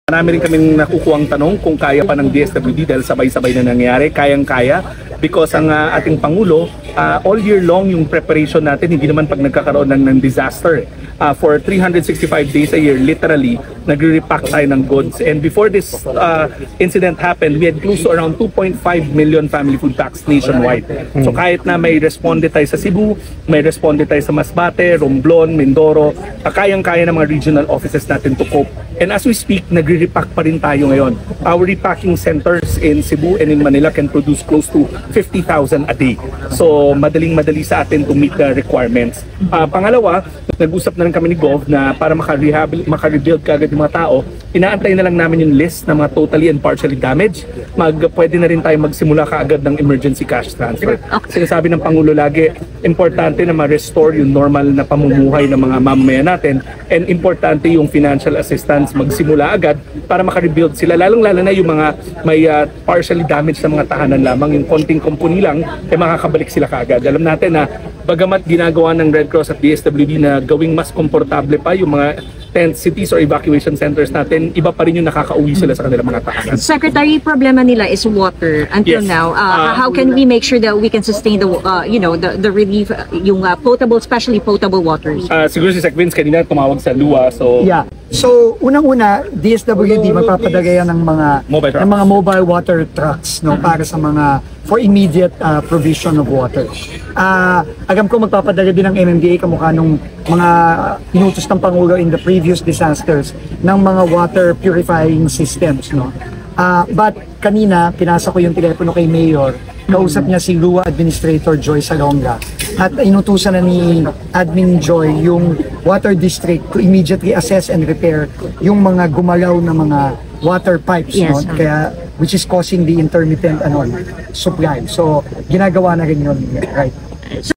Marami rin kaming nakukuhang tanong kung kaya pa ng DSWD dahil sabay-sabay na nangyayari. Kayang-kaya because ang ating Pangulo, all year long yung preparation natin, hindi naman pag nagkakaroon ng disaster. For 365 days a year, literally, nagre-repack tayo ng goods. And before this incident happened, we had close to around 2.5 million family food packs nationwide. So kahit na may responde tayo sa Cebu, may responde tayo sa Masbate, Romblon, Mindoro, kayang-kaya ng mga regional offices natin to cope. And as we speak, nagre-repack pa rin tayo ngayon. Our repacking centers in Cebu and in Manila can produce close to 50,000 a day. So madaling-madali sa atin to meet the requirements. Pangalawa, nag-usap na rin kami ni Gov na para maka-rebuild kagad yung mga tao, inaantay na lang namin yung list ng mga totally and partially damaged. Pwede na rin tayo magsimula kaagad ng emergency cash transfer. Sinasabi ng Pangulo lagi, importante na ma-restore yung normal na pamumuhay ng mga mamamayan natin, and importante yung financial assistance magsimula agad para maka-rebuild sila, lalong-lalo na yung mga may partially damaged na mga tahanan lamang, yung konting kumpuni lang, makakabalik sila kaagad. Alam natin na bagamat ginagawa ng Red Cross at DSWD na gawing mas komportable pa yung mga tent cities or evacuation centers natin, iba pa rin yung nakakauwi sila sa kanilang mga tahanan. Secretary, problema nila is water until now. How can we make sure that we can sustain the the relief, yung potable, especially potable waters? Siguro si Sec Vince kanina tumawag sa LUA, so yeah. So unang-una, DSWD magpapadagaya ng mga mobile water trucks, no, para sa mga for immediate provision of water. Agam ko magpapadala din ng MMDA kamukha nung mga inutos ng Pangulo in the previous disasters ng mga water purifying systems, no. But kanina pinasa ko yung telepono kay Mayor, kausap niya si LUA Administrator Joy Salonga at inutusan na ni Admin Joy yung Water District to immediately assess and repair yung mga gumalaw na mga water pipes, no? Kaya which is causing the intermittent supply. So ginagawa na rin yun, right?